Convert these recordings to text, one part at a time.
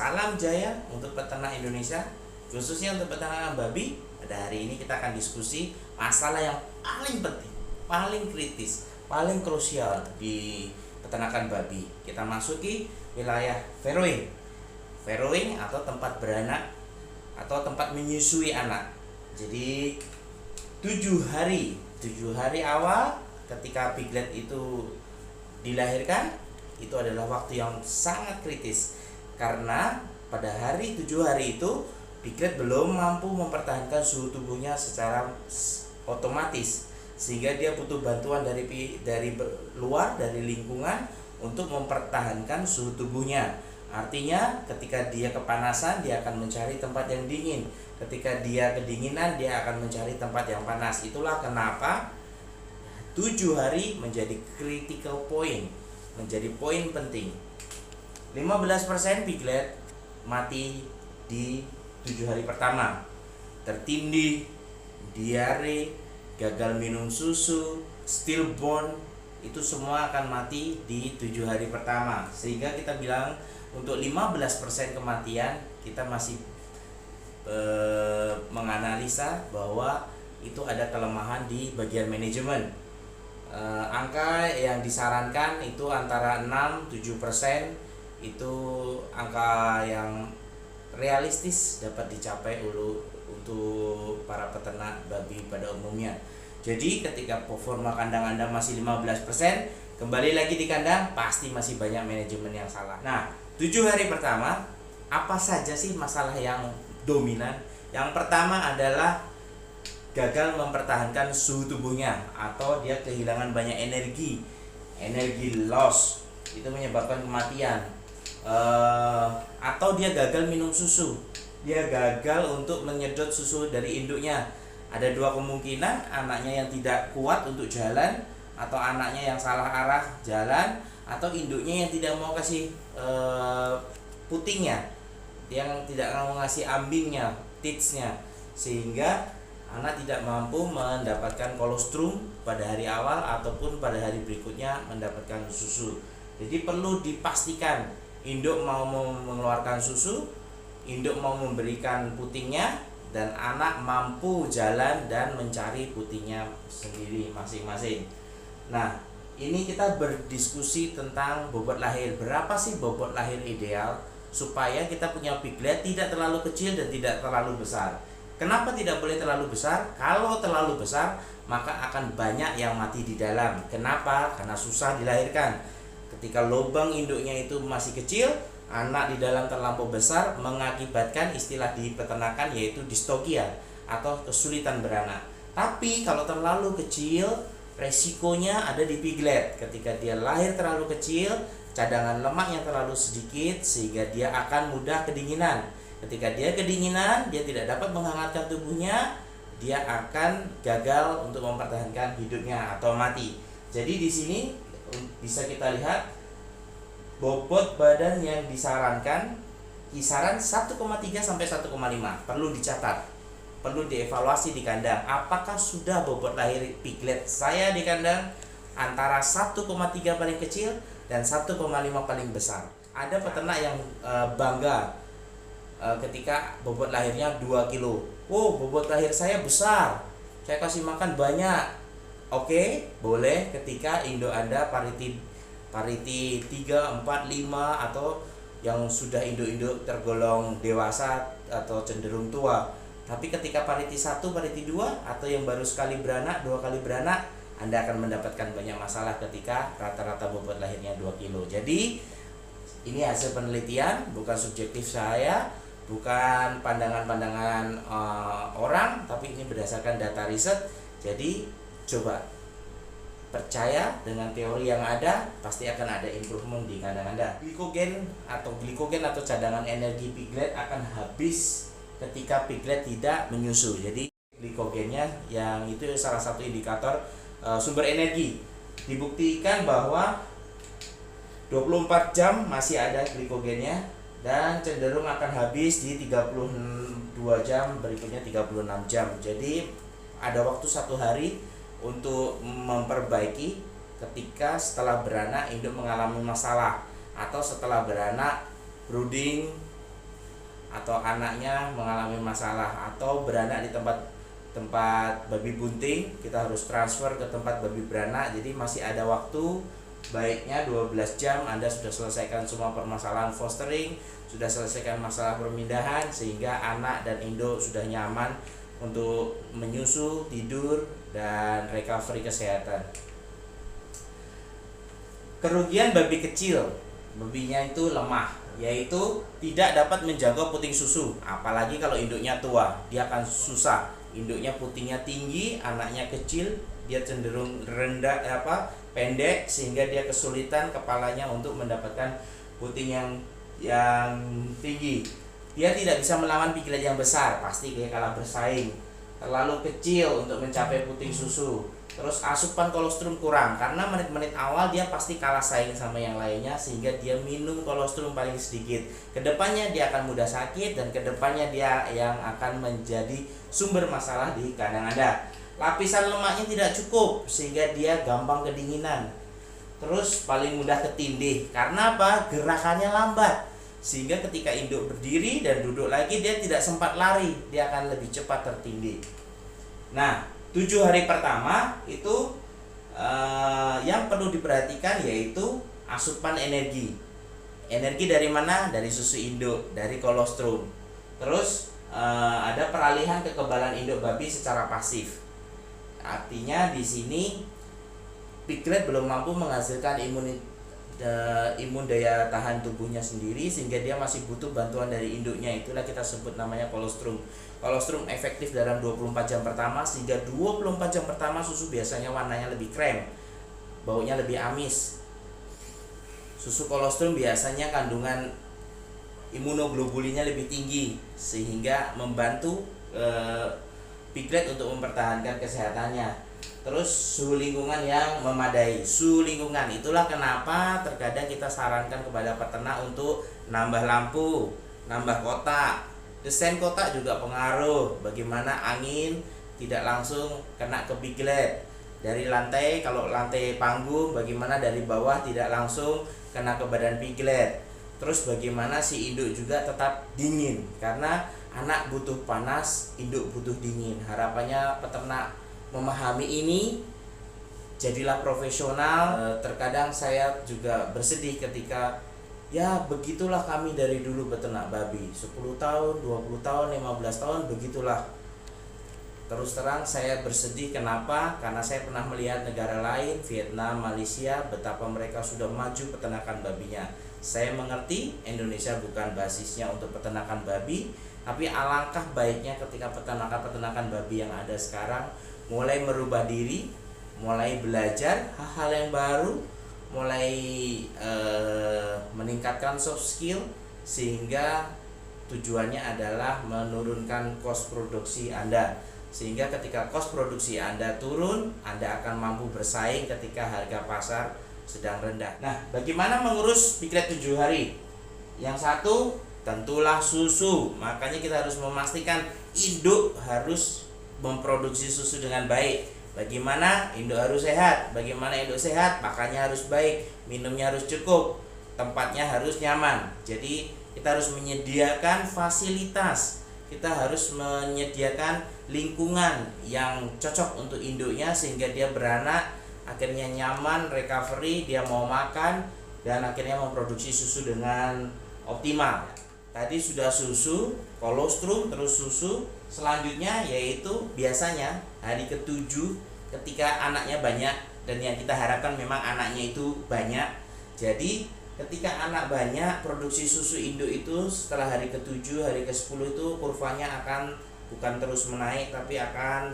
Salam jaya untuk peternak Indonesia, khususnya untuk peternak babi. Pada hari ini kita akan diskusi masalah yang paling penting, paling kritis, paling krusial di peternakan babi. Kita masuki wilayah farrowing. Farrowing atau tempat beranak atau tempat menyusui anak. Jadi 7 hari awal ketika piglet itu dilahirkan, itu adalah waktu yang sangat kritis. Karena pada 7 hari itu piglet belum mampu mempertahankan suhu tubuhnya secara otomatis, sehingga dia butuh bantuan dari luar, dari lingkungan untuk mempertahankan suhu tubuhnya. Artinya ketika dia kepanasan, dia akan mencari tempat yang dingin. Ketika dia kedinginan, dia akan mencari tempat yang panas. Itulah kenapa 7 hari menjadi critical point, menjadi poin penting. 15% piglet mati di 7 hari pertama. Tertindih, diare, gagal minum susu, stillborn, itu semua akan mati di 7 hari pertama. Sehingga kita bilang untuk 15% kematian kita masih menganalisa bahwa itu ada kelemahan di bagian manajemen. Angka yang disarankan itu antara 6-7%, itu angka yang realistis dapat dicapai untuk para peternak babi pada umumnya. Jadi ketika performa kandang Anda masih 15%, kembali lagi di kandang pasti masih banyak manajemen yang salah. Nah, 7 hari pertama apa saja sih masalah yang dominan? Yang pertama adalah gagal mempertahankan suhu tubuhnya, atau dia kehilangan banyak energi loss, itu menyebabkan kematian. Atau dia gagal minum susu, dia gagal untuk menyedot susu dari induknya. Ada 2 kemungkinan, anaknya yang tidak kuat untuk jalan, atau anaknya yang salah arah jalan, atau induknya yang tidak mau kasih putingnya, yang tidak mau ngasih ambingnya, titsnya, sehingga anak tidak mampu mendapatkan kolostrum pada hari awal ataupun pada hari berikutnya mendapatkan susu. Jadi perlu dipastikan induk mau mengeluarkan susu, induk mau memberikan putingnya, dan anak mampu jalan dan mencari putingnya sendiri masing-masing. Nah, ini kita berdiskusi tentang bobot lahir. Berapa sih bobot lahir ideal supaya kita punya piglet tidak terlalu kecil dan tidak terlalu besar? Kenapa tidak boleh terlalu besar? Kalau terlalu besar, maka akan banyak yang mati di dalam. Kenapa? Karena susah dilahirkan. Ketika lubang induknya itu masih kecil, anak di dalam terlampau besar mengakibatkan istilah di peternakan yaitu distokia atau kesulitan beranak. Tapi kalau terlalu kecil, resikonya ada di piglet. Ketika dia lahir terlalu kecil, cadangan lemaknya terlalu sedikit, sehingga dia akan mudah kedinginan. Ketika dia kedinginan, dia tidak dapat menghangatkan tubuhnya, dia akan gagal untuk mempertahankan hidupnya atau mati. Jadi di sini bisa kita lihat bobot badan yang disarankan kisaran 1,3 sampai 1,5. Perlu dicatat, perlu dievaluasi di kandang. Apakah sudah bobot lahir piglet saya di kandang antara 1,3 paling kecil dan 1,5 paling besar? Ada peternak yang bangga ketika bobot lahirnya 2 kilo. Oh, bobot lahir saya besar, saya kasih makan banyak. Oke, boleh ketika induk Anda pariti 3, 4, 5, atau yang sudah induk-induk tergolong dewasa atau cenderung tua. Tapi ketika pariti 1, pariti 2, atau yang baru sekali beranak, 2 kali beranak, Anda akan mendapatkan banyak masalah ketika rata-rata bobot lahirnya 2 kilo. Jadi ini hasil penelitian, bukan subjektif saya, bukan pandangan-pandangan orang, tapi ini berdasarkan data riset. Jadi coba percaya dengan teori yang ada, pasti akan ada improvement di kandang Anda. Glikogen atau cadangan energi piglet akan habis ketika piglet tidak menyusu. Jadi glikogennya yang itu salah satu indikator sumber energi. Dibuktikan bahwa 24 jam masih ada glikogennya, dan cenderung akan habis di 32 jam, berikutnya 36 jam. Jadi ada waktu 1 hari untuk memperbaiki ketika setelah beranak induk mengalami masalah, atau setelah beranak brooding atau anaknya mengalami masalah atau beranak di tempat babi bunting, kita harus transfer ke tempat babi beranak. Jadi masih ada waktu, baiknya 12 jam Anda sudah selesaikan semua permasalahan fostering, sudah selesaikan masalah permindahan, sehingga anak dan induk sudah nyaman untuk menyusu, tidur, dan recovery kesehatan. Kerugian babi kecil, babinya itu lemah, yaitu tidak dapat menjaga puting susu, apalagi kalau induknya tua, dia akan susah. Induknya putingnya tinggi, anaknya kecil, dia cenderung pendek, sehingga dia kesulitan kepalanya untuk mendapatkan puting yang tinggi. Dia tidak bisa melawan piglet yang besar, pasti dia kalah bersaing. Terlalu kecil untuk mencapai puting susu. Terus asupan kolostrum kurang, karena menit-menit awal dia pasti kalah saing sama yang lainnya, sehingga dia minum kolostrum paling sedikit. Kedepannya dia akan mudah sakit, dan kedepannya dia yang akan menjadi sumber masalah di kandang Anda. Lapisan lemaknya tidak cukup, sehingga dia gampang kedinginan. Terus paling mudah ketindih, karena apa? Gerakannya lambat, sehingga ketika induk berdiri dan duduk lagi dia tidak sempat lari, dia akan lebih cepat tertindih. Nah, 7 hari pertama itu yang perlu diperhatikan yaitu asupan energi. Energi dari mana? Dari susu induk, dari kolostrum. Terus ada peralihan kekebalan induk babi secara pasif. Artinya di sini piglet belum mampu menghasilkan imun daya tahan tubuhnya sendiri, sehingga dia masih butuh bantuan dari induknya. Itulah kita sebut namanya kolostrum. Kolostrum efektif dalam 24 jam pertama, sehingga 24 jam pertama susu biasanya warnanya lebih krem, baunya lebih amis. Susu kolostrum biasanya kandungan imunoglobulinnya lebih tinggi, sehingga membantu piglet untuk mempertahankan kesehatannya. Terus suhu lingkungan yang memadai. Suhu lingkungan, itulah kenapa terkadang kita sarankan kepada peternak untuk nambah lampu, nambah kotak. Desain kotak juga pengaruh bagaimana angin tidak langsung kena ke piglet. Dari lantai, kalau lantai panggung, bagaimana dari bawah tidak langsung kena ke badan piglet. Terus bagaimana si induk juga tetap dingin, karena anak butuh panas, induk butuh dingin. Harapannya peternak memahami ini, jadilah profesional. Terkadang saya juga bersedih ketika ya begitulah kami dari dulu beternak babi, 10 tahun, 20 tahun, 15 tahun, begitulah. Terus terang saya bersedih, kenapa? Karena saya pernah melihat negara lain, Vietnam, Malaysia, betapa mereka sudah maju peternakan babinya. Saya mengerti Indonesia bukan basisnya untuk peternakan babi, tapi alangkah baiknya ketika peternakan babi yang ada sekarang mulai merubah diri, mulai belajar hal-hal yang baru, mulai meningkatkan soft skill, sehingga tujuannya adalah menurunkan cost produksi Anda. Sehingga ketika cost produksi Anda turun, Anda akan mampu bersaing ketika harga pasar sedang rendah. Nah, bagaimana mengurus piglet 7 hari? Yang satu, tentulah susu. Makanya kita harus memastikan induk harus memproduksi susu dengan baik. Bagaimana? Induk harus sehat. Bagaimana induk sehat? Pakannya harus baik, minumnya harus cukup, tempatnya harus nyaman. Jadi kita harus menyediakan fasilitas, kita harus menyediakan lingkungan yang cocok untuk induknya, sehingga dia beranak, akhirnya nyaman, recovery, dia mau makan, dan akhirnya memproduksi susu dengan optimal. Tadi sudah susu, kolostrum, terus susu. Selanjutnya yaitu biasanya hari ke-7 ketika anaknya banyak, dan yang kita harapkan memang anaknya itu banyak. Jadi ketika anak banyak, produksi susu induk itu setelah hari ke-7, hari ke-10 itu kurvanya akan bukan terus menaik, tapi akan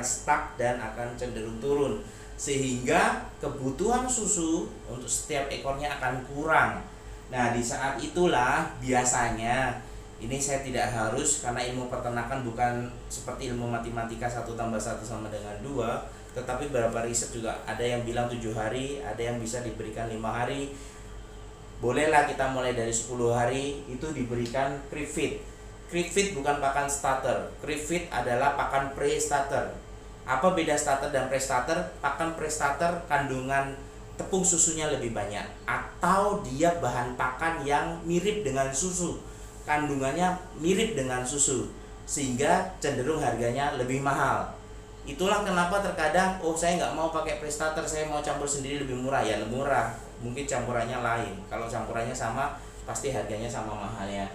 stuck dan akan cenderung turun, sehingga kebutuhan susu untuk setiap ekornya akan kurang. Nah, di saat itulah biasanya, ini saya tidak harus, karena ilmu peternakan bukan seperti ilmu matematika 1 tambah 1 sama dengan 2, tetapi beberapa riset juga ada yang bilang 7 hari, ada yang bisa diberikan 5 hari. Bolehlah kita mulai dari 10 hari itu diberikan crib feed. Crib feed bukan pakan starter. Crib feed adalah pakan pre-starter. Apa beda starter dan pre-starter? Pakan pre-starter kandungan tepung susunya lebih banyak, atau dia bahan pakan yang mirip dengan susu. kandungannya mirip dengan susu, sehingga cenderung harganya lebih mahal. Itulah kenapa terkadang saya nggak mau pakai Prestater, saya mau campur sendiri lebih murah. Ya lebih murah, mungkin campurannya lain. Kalau campurannya sama pasti harganya sama mahalnya.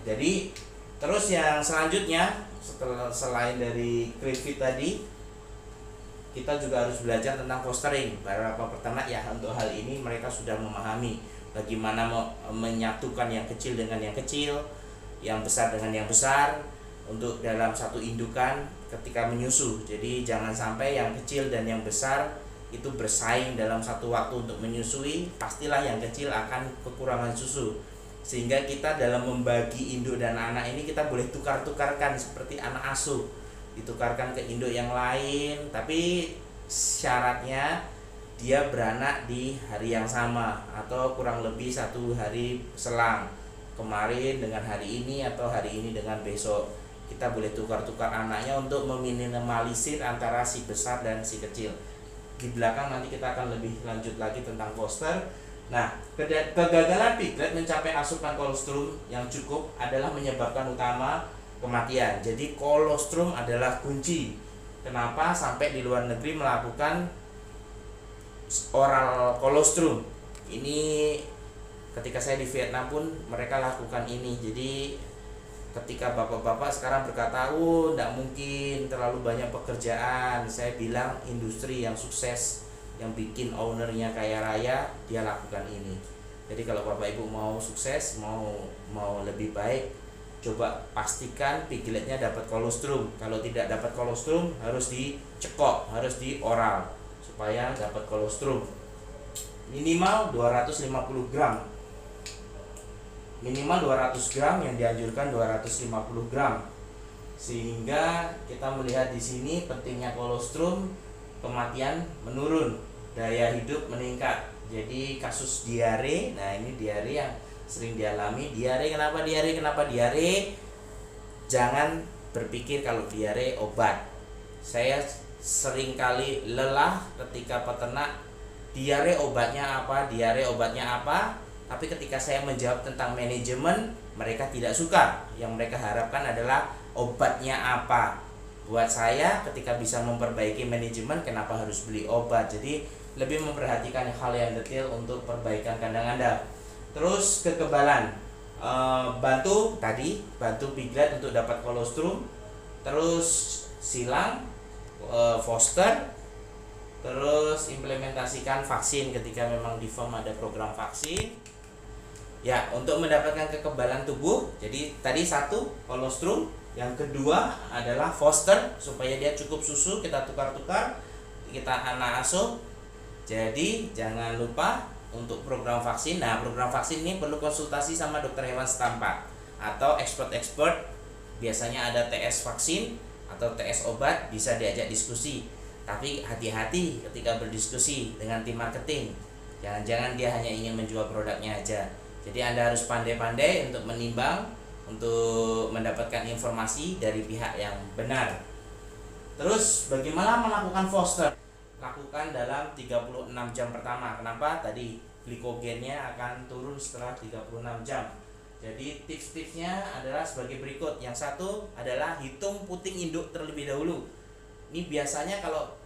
Jadi terus yang selanjutnya selain dari Crayfeed tadi, kita juga harus belajar tentang fostering. Beberapa peternak ya untuk hal ini mereka sudah memahami bagaimana menyatukan yang kecil dengan yang kecil, yang besar dengan yang besar untuk dalam satu indukan ketika menyusu. Jadi jangan sampai yang kecil dan yang besar itu bersaing dalam satu waktu untuk menyusui, pastilah yang kecil akan kekurangan susu. Sehingga kita dalam membagi induk dan anak ini kita boleh tukar-tukarkan seperti anak asuh, ditukarkan ke induk yang lain, tapi syaratnya dia beranak di hari yang sama atau kurang lebih 1 hari selang, kemarin dengan hari ini atau hari ini dengan besok. Kita boleh tukar-tukar anaknya untuk meminimalisir antara si besar dan si kecil. Di belakang nanti kita akan lebih lanjut lagi tentang foster. Nah, kegagalan piglet mencapai asupan kolostrum yang cukup adalah menyebabkan utama kematian. Jadi kolostrum adalah kunci. Kenapa sampai di luar negeri melakukan oral kolostrum? Ini ketika saya di Vietnam pun mereka lakukan ini. Jadi ketika bapak-bapak sekarang berkata, tidak mungkin, terlalu banyak pekerjaan. Saya bilang industri yang sukses, yang bikin ownernya kaya raya, dia lakukan ini. Jadi kalau bapak ibu mau sukses, mau lebih baik, coba pastikan pigletnya dapat kolostrum. Kalau tidak dapat kolostrum, harus dicekok, harus di oral supaya dapat kolostrum. Minimal 250 gram. Minimal 200 gram, yang dianjurkan 250 gram. Sehingga kita melihat di sini pentingnya kolostrum, kematian menurun, daya hidup meningkat. Jadi kasus diare, nah ini diare yang sering dialami. Diare, kenapa diare? Kenapa diare? Jangan berpikir kalau diare obat. Saya sering kali lelah ketika peternak, diare obatnya apa? Diare obatnya apa? Tapi ketika saya menjawab tentang manajemen, mereka tidak suka. Yang mereka harapkan adalah obatnya apa. Buat saya, ketika bisa memperbaiki manajemen, kenapa harus beli obat? Jadi lebih memperhatikan hal yang detail untuk perbaikan kandang Anda. Terus kekebalan, bantu piglet untuk dapat kolostrum. Terus silang, foster. Terus implementasikan vaksin ketika memang di farm ada program vaksin. Ya, untuk mendapatkan kekebalan tubuh, jadi tadi 1 kolostrum, yang kedua adalah foster supaya dia cukup susu, kita tukar-tukar, kita anak asuh. Jadi jangan lupa untuk program vaksin. Nah, program vaksin ini perlu konsultasi sama dokter hewan setempat atau expert. Biasanya ada TS vaksin atau TS obat, bisa diajak diskusi. Tapi hati-hati ketika berdiskusi dengan tim marketing. Jangan-jangan dia hanya ingin menjual produknya aja. Jadi Anda harus pandai-pandai untuk menimbang, untuk mendapatkan informasi dari pihak yang benar. Terus bagaimana melakukan foster? Lakukan dalam 36 jam pertama. Kenapa? Tadi glikogennya akan turun setelah 36 jam. Jadi tips-tipsnya adalah sebagai berikut. Yang satu adalah hitung puting induk terlebih dahulu. Ini biasanya kalau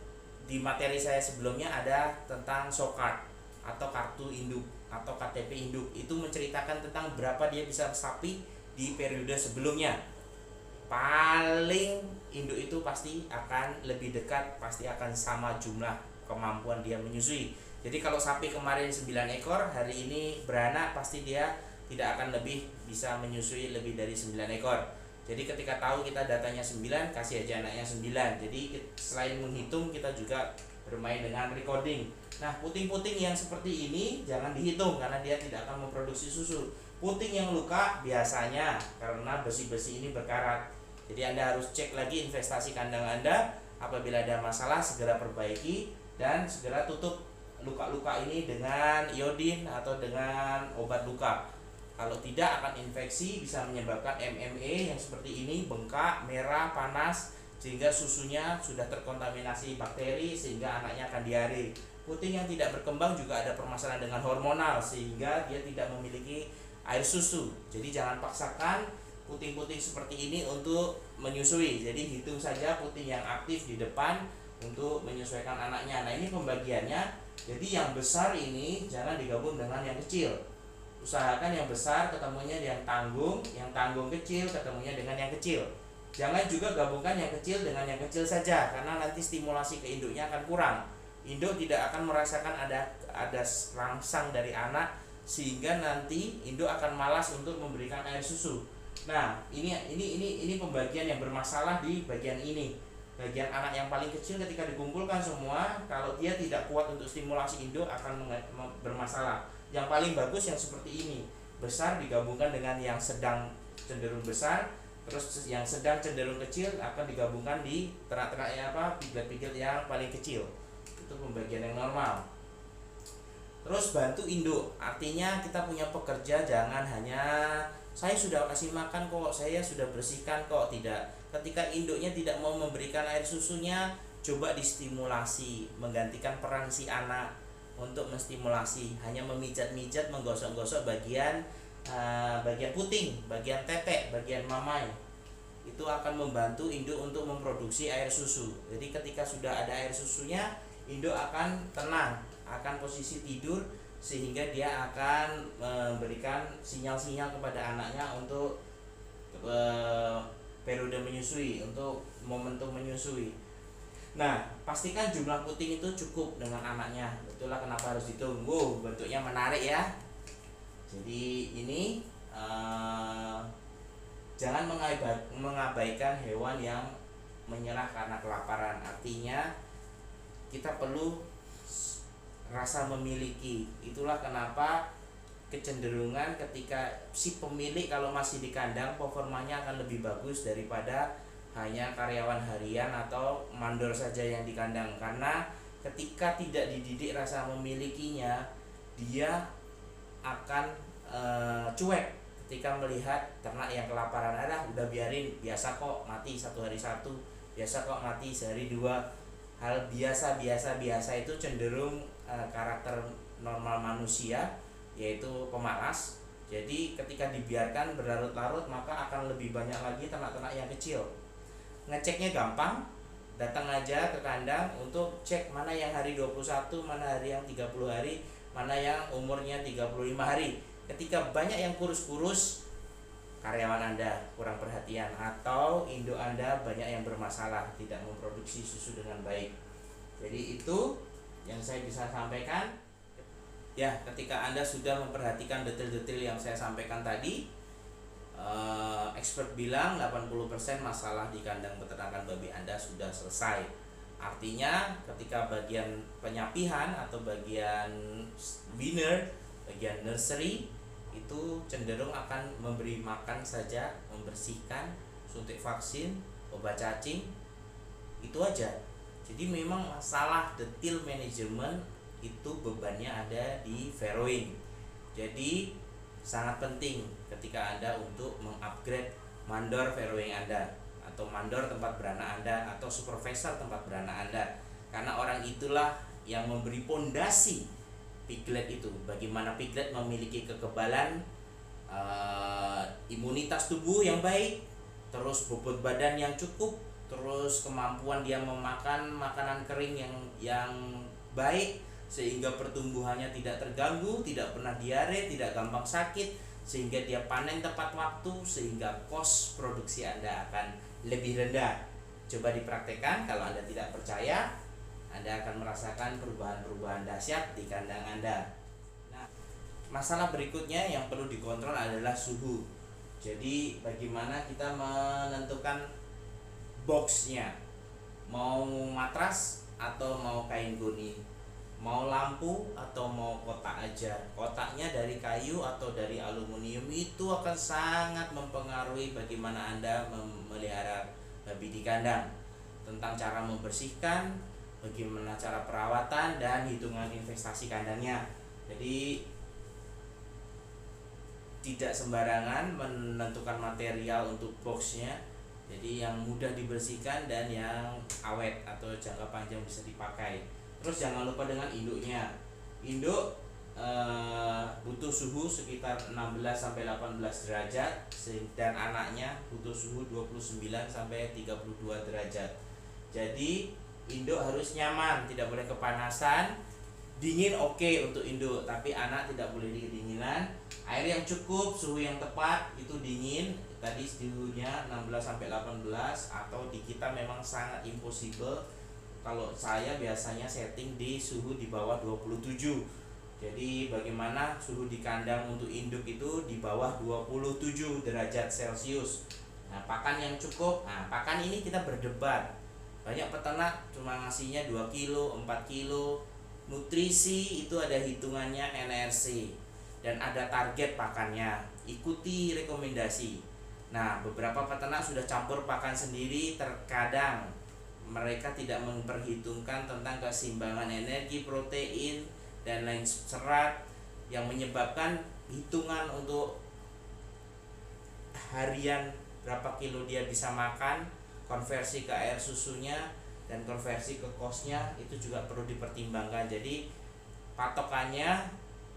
di materi saya sebelumnya ada tentang SOCARD atau kartu induk atau KTP induk, itu menceritakan tentang berapa dia bisa sapi di periode sebelumnya. Paling induk itu pasti akan lebih dekat, pasti akan sama jumlah kemampuan dia menyusui. Jadi kalau sapi kemarin 9 ekor, hari ini beranak, pasti dia tidak akan lebih bisa menyusui lebih dari 9 ekor. Jadi ketika tahu kita datanya 9, kasih aja anaknya 9. Jadi selain menghitung, kita juga bermain dengan recording. Nah, puting-puting yang seperti ini jangan dihitung karena dia tidak akan memproduksi susu. Puting yang luka biasanya karena besi-besi ini berkarat. Jadi Anda harus cek lagi investasi kandang Anda. Apabila ada masalah, segera perbaiki dan segera tutup luka-luka ini dengan iodin atau dengan obat luka. Kalau tidak akan infeksi, bisa menyebabkan MMA yang seperti ini, bengkak, merah, panas, sehingga susunya sudah terkontaminasi bakteri sehingga anaknya akan diare. Puting yang tidak berkembang juga ada permasalahan dengan hormonal sehingga dia tidak memiliki air susu. Jadi jangan paksakan puting-puting seperti ini untuk menyusui. Jadi hitung saja puting yang aktif di depan untuk menyesuaikan anaknya. Nah, ini pembagiannya. Jadi yang besar ini jangan digabung dengan yang kecil. Usahakan yang besar ketemunya yang tanggung kecil ketemunya dengan yang kecil. Jangan juga gabungkan yang kecil dengan yang kecil saja, karena nanti stimulasi ke induknya akan kurang. Induk tidak akan merasakan ada rangsang dari anak, sehingga nanti induk akan malas untuk memberikan air susu. Nah, ini pembagian yang bermasalah di bagian ini. Bagian anak yang paling kecil ketika dikumpulkan semua, kalau dia tidak kuat untuk stimulasi induk akan bermasalah. Yang paling bagus yang seperti ini, besar digabungkan dengan yang sedang cenderung besar, terus yang sedang cenderung kecil akan digabungkan di ternak-ternak piglet-piglet yang paling kecil. Itu pembagian yang normal. Terus bantu induk, artinya kita punya pekerja, jangan hanya saya sudah kasih makan kok, saya sudah bersihkan kok, tidak. Ketika induknya tidak mau memberikan air susunya, coba distimulasi, menggantikan peran si anak untuk menstimulasi, hanya memijat-mijat, menggosok-gosok bagian puting, bagian tetek, bagian mamai. Itu akan membantu induk untuk memproduksi air susu. Jadi ketika sudah ada air susunya, induk akan tenang, akan posisi tidur, sehingga dia akan memberikan sinyal-sinyal kepada anaknya untuk periode menyusui, untuk momentum menyusui. Nah, pastikan jumlah puting itu cukup dengan anaknya. Itulah kenapa harus ditunggu. Bentuknya menarik ya. Jadi ini jangan mengabaikan hewan yang menyerah karena kelaparan. Artinya kita perlu rasa memiliki. Itulah kenapa kecenderungan ketika si pemilik kalau masih di kandang, performanya akan lebih bagus daripada hanya karyawan harian atau mandor saja yang di kandang. Karena ketika tidak dididik rasa memilikinya, dia akan cuek ketika melihat ternak yang kelaparan. Udah biarin, biasa kok mati satu hari satu, biasa kok mati sehari dua. Hal biasa itu cenderung karakter normal manusia, yaitu pemalas. Jadi ketika dibiarkan berlarut-larut, maka akan lebih banyak lagi ternak-ternak yang kecil. Ngeceknya gampang, datang aja ke kandang untuk cek mana yang hari 21, mana hari yang 30 hari, mana yang umurnya 35 hari. Ketika banyak yang kurus-kurus, karyawan Anda kurang perhatian, atau induk Anda banyak yang bermasalah, tidak memproduksi susu dengan baik. Jadi itu yang saya bisa sampaikan. Ya, ketika Anda sudah memperhatikan detail-detail yang saya sampaikan tadi, expert bilang 80% masalah di kandang peternakan babi Anda sudah selesai. Artinya ketika bagian penyapihan atau bagian winner, bagian nursery itu cenderung akan memberi makan saja, membersihkan, suntik vaksin, obat cacing, itu aja. Jadi memang masalah detail manajemen itu bebannya ada di farrowing. Jadi sangat penting ketika Anda untuk mengupgrade mandor farrowing Anda, atau mandor tempat beranak Anda, atau supervisor tempat beranak Anda. Karena orang itulah yang memberi pondasi piglet itu. Bagaimana piglet memiliki kekebalan, imunitas tubuh yang baik, terus bobot badan yang cukup, terus kemampuan dia memakan makanan kering yang baik, sehingga pertumbuhannya tidak terganggu, tidak pernah diare, tidak gampang sakit, sehingga dia panen tepat waktu, sehingga kos produksi Anda akan lebih rendah. Coba dipraktekkan. Kalau Anda tidak percaya, Anda akan merasakan perubahan-perubahan dahsyat di kandang Anda. Nah, masalah berikutnya yang perlu dikontrol adalah suhu. Jadi bagaimana kita menentukan boxnya, mau matras atau mau kain goni, mau lampu atau mau kotak aja. Kotaknya dari kayu atau dari aluminium, itu akan sangat mempengaruhi bagaimana Anda memelihara babi di kandang. Tentang cara membersihkan, bagaimana cara perawatan, dan hitungan investasi kandangnya. Jadi tidak sembarangan menentukan material untuk boxnya. Jadi yang mudah dibersihkan dan yang awet atau jangka panjang bisa dipakai. Terus jangan lupa dengan induknya. Induk butuh suhu sekitar 16 sampai 18 derajat dan anaknya butuh suhu 29 sampai 32 derajat. Jadi induk harus nyaman, tidak boleh kepanasan. Dingin oke untuk induk, tapi anak tidak boleh di kedinginan. Air yang cukup, suhu yang tepat itu dingin. Tadi suhunya 16 sampai 18, atau di kita memang sangat impossible. Kalau saya biasanya setting di suhu di bawah 27. Jadi bagaimana suhu di kandang untuk induk itu di bawah 27 derajat Celcius. Nah, pakan yang cukup. Nah, pakan ini kita berdebat. Banyak peternak cuma ngasihnya 2 kilo, 4 kilo. Nutrisi itu ada hitungannya NRC dan ada target pakannya. Ikuti rekomendasi. Nah, beberapa peternak sudah campur pakan sendiri, terkadang mereka tidak memperhitungkan tentang keseimbangan energi, protein, dan lain serat, yang menyebabkan hitungan untuk harian berapa kilo dia bisa makan, konversi ke air susunya, dan konversi ke kosnya itu juga perlu dipertimbangkan. Jadi patokannya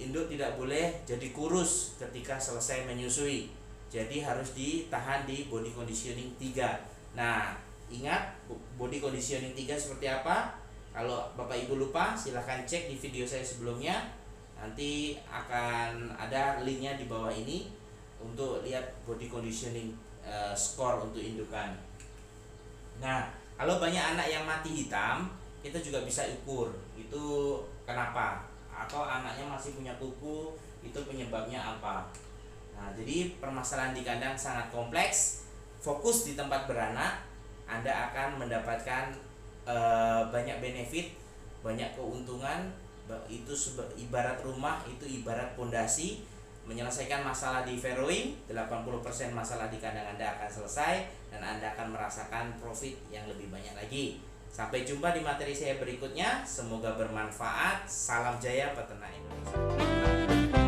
induk tidak boleh jadi kurus ketika selesai menyusui. Jadi harus ditahan di body conditioning 3. Nah, ingat body conditioning 3 seperti apa? Kalau Bapak Ibu lupa, silahkan cek di video saya sebelumnya. Nanti akan ada linknya di bawah ini untuk lihat body conditioning score untuk indukan. Nah, kalau banyak anak yang mati hitam, kita juga bisa ukur itu kenapa, atau anaknya masih punya kuku, itu penyebabnya apa. Nah, jadi permasalahan di kandang sangat kompleks. Fokus di tempat beranak, Anda akan mendapatkan banyak benefit, banyak keuntungan. Itu ibarat rumah, itu ibarat pondasi. Menyelesaikan masalah di farrowing, 80% masalah di kandang Anda akan selesai, dan Anda akan merasakan profit yang lebih banyak lagi. Sampai jumpa di materi saya berikutnya. Semoga bermanfaat. Salam jaya peternak Indonesia.